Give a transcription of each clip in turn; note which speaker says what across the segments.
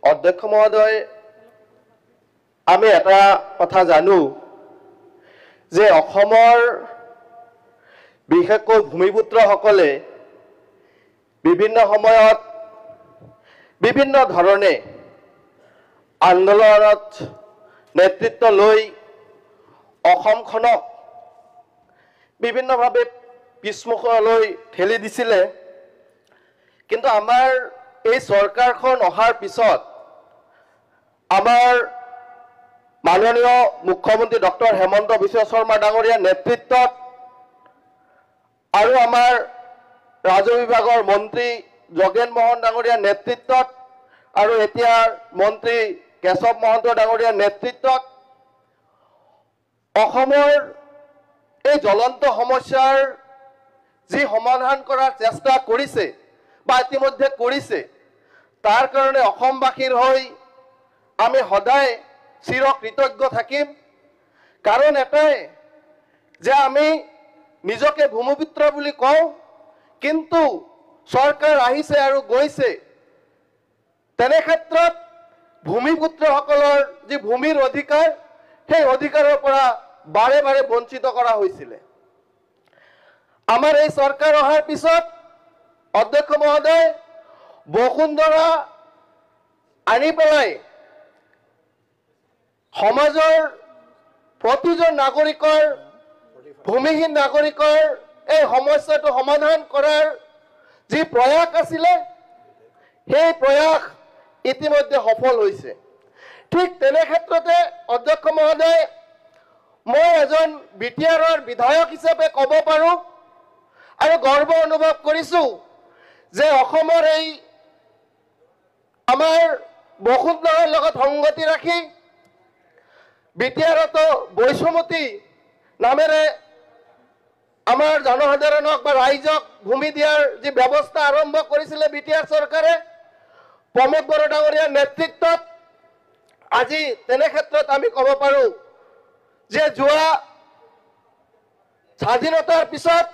Speaker 1: অধ্যক্ষ মহোদয়, আমি এটা কথা জানো যে অসমৰ বিশেষকৈ ভূমিপুত্ৰসকলে বিভিন্ন সময়ত বিভিন্ন ধৰণে আন্দোলনত নেতৃত্ব লৈ অসমখনক বিভিন্নভাৱে পিছমুখলৈ ঠেলি দিছিলে। কিন্তু আমাৰ এই চৰকাৰখন অহাৰ পিছত আমাৰ মাননীয় মুখ্যমন্ত্ৰী ডক্টৰ হেমন্ত বিশ্ব শৰ্মা ডাঙৰীয়াৰ নেতৃত্বত আৰু আমাৰ ৰাজহ বিভাগৰ মন্ত্ৰী যোগেন মোহন ডাঙৰীয়াৰ নেতৃত্বত আৰু এতিয়াৰ মন্ত্ৰী কেশৱ মহন্ত ডাঙৰীয়াৰ নেতৃত্বত অসমৰ এই জ্বলন্ত সমস্যাৰ যি সমাধান কৰাৰ চেষ্টা কৰিছে বা ইতিমধ্যে কৰিছে, তাৰ কাৰণে অসমবাসীৰ হৈ আমি সদায় চিৰকৃতজ্ঞ থাকিম। কাৰণ এটাই যে আমি নিজকে ভূমিপুত্ৰ বুলি কওঁ, কিন্তু চৰকাৰ আহিছে আৰু গৈছে, তেনে ক্ষেত্ৰত ভূমিপুত্ৰসকলৰ যি ভূমিৰ অধিকাৰ, সেই অধিকাৰৰ পৰা বাৰে বাৰে বঞ্চিত কৰা হৈছিলে। আমাৰ এই চৰকাৰ অহাৰ পিছত অধ্যক্ষ মহোদয় বসুন্ধৰা আনি পেলাই সমাজৰ প্ৰতিজন নাগৰিকৰ ভূমিহীন নাগৰিকৰ এই সমস্যাটো সমাধান কৰাৰ যি প্ৰয়াস আছিলে, সেই প্ৰয়াস ইতিমধ্যে সফল হৈছে। ঠিক তেনে ক্ষেত্ৰতে অধ্যক্ষ মহোদয়, মই এজন বিটিআৰৰ বিধায়ক হিচাপে ক'ব পাৰোঁ আৰু গৰ্ব অনুভৱ কৰিছোঁ যে অসমৰ এই আমাৰ বসুন্ধৰাৰ লগত সংগতি ৰাখি বিটিআৰতো বৈষ্ণৱতী নামেৰে আমাৰ জনসাধাৰণক বা ৰাইজক ভূমি দিয়াৰ যি ব্যৱস্থা আৰম্ভ কৰিছিলে বিটিআৰ চৰকাৰে প্ৰমোদ বড়ো ডাঙৰীয়াৰ নেতৃত্বত, আজি তেনে ক্ষেত্ৰত আমি ক'ব পাৰোঁ যে যোৱা স্বাধীনতাৰ পিছত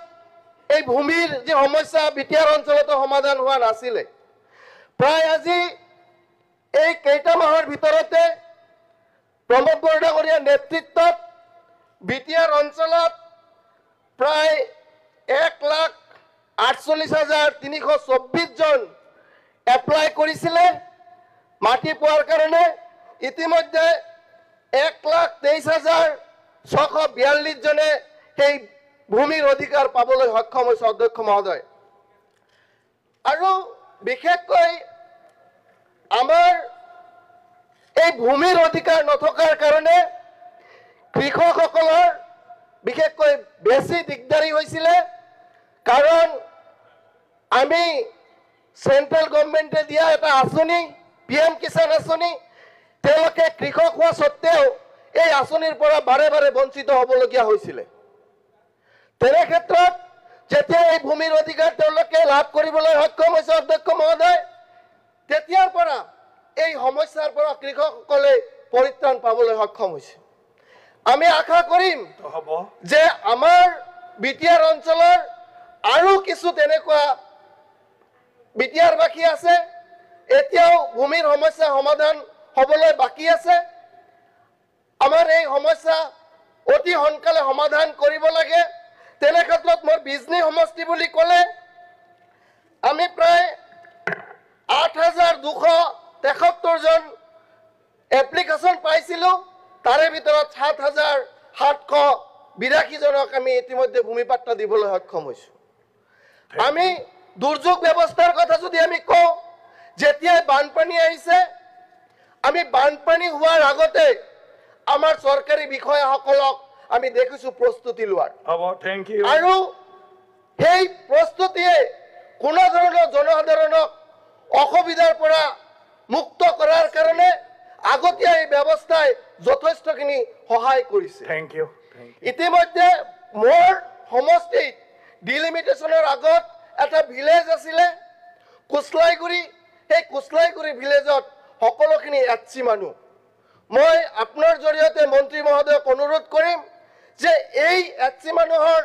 Speaker 1: এই ভূমিৰ যি সমস্যা বিটিআৰ অঞ্চলতো সমাধান হোৱা নাছিলে। প্ৰায় আজি এই কেইটা মাহৰ ভিতৰতে প্ৰমোদ বড়ো ডাঙৰীয়াৰ নেতৃত্বত বিটিআৰ অঞ্চলত প্ৰায় 1,48,324 জন এপ্লাই কৰিছিলে মাটি পোৱাৰ কাৰণে। ইতিমধ্যে 1,23,642 জনে সেই ভূমিৰ অধিকাৰ পাবলৈ সক্ষম হৈছে অধ্যক্ষ মহোদয়। আৰু বিশেষকৈ আমাৰ এই ভূমিৰ অধিকাৰ নথকাৰ কাৰণে কৃষকসকলৰ বিশেষকৈ বেছি দিগদাৰী হৈছিলে। কাৰণ আমি চেন্ট্ৰেল গভৰ্ণমেণ্টে দিয়া এটা আঁচনি PM কিষাণ আঁচনি, তেওঁলোকে কৃষক হোৱা সত্ত্বেও এই আঁচনিৰ পৰা বাৰে বাৰে বঞ্চিত হ'বলগীয়া হৈছিলে। তেনে ক্ষেত্ৰত যেতিয়া এই ভূমিৰ অধিকাৰ তেওঁলোকে লাভ কৰিবলৈ সক্ষম হৈছে অধ্যক্ষ মহোদয়, তেতিয়াৰ পৰা এই সমস্যাৰ পৰা কৃষকসকলে পৰিত্ৰাণ পাবলৈ সক্ষম হৈছে। আমি আশা কৰিম যে আমাৰ বিটিআৰ অঞ্চলৰ আৰু কিছু তেনেকুৱা বিটিআৰবাসী আছে, এতিয়াও ভূমিৰ সমস্যা সমাধান হ'বলৈ বাকী আছে। আমাৰ এই সমস্যা অতি সোনকালে সমাধান কৰিব লাগে। তেনে ক্ষেত্ৰত মোৰ বিজনী সমষ্টি বুলি ক'লে আমি প্ৰায় 8,273 জন এপ্লিকেশ্যন পাইছিলোঁ। তাৰে ভিতৰত 7,782 জনক আমি ইতিমধ্যে ভূমিপাট্টা দিবলৈ সক্ষম হৈছোঁ। আমি দুৰ্যোগ ব্যৱস্থাৰ কথা যদি আমি কওঁ, যেতিয়াই বানপানী আহিছে, আমি বানপানী হোৱাৰ আগতে আমাৰ চৰকাৰী বিষয়াসকলক আমি দেখিছোঁ প্ৰস্তুতি লোৱাৰ। আৰু সেই প্ৰস্তুতিয়ে কোনো ধৰণৰ জনসাধাৰণক অসুবিধাৰ পৰা মুক্ত কৰাৰ কাৰণে আগতীয়া এই ব্যৱস্থাই যথেষ্টখিনি সহায় কৰিছে। ইতিমধ্যে মোৰ সমষ্টিত ডিলিমিটেশ্যনৰ আগত এটা ভিলেজ আছিলে কুচলাইগুৰি। সেই কুচলাইগুৰি ভিলেজত সকলোখিনি HC মানুহ। মই আপোনাৰ জৰিয়তে মন্ত্ৰী মহোদয়ক অনুৰোধ কৰিম যে এই HC মানুহৰ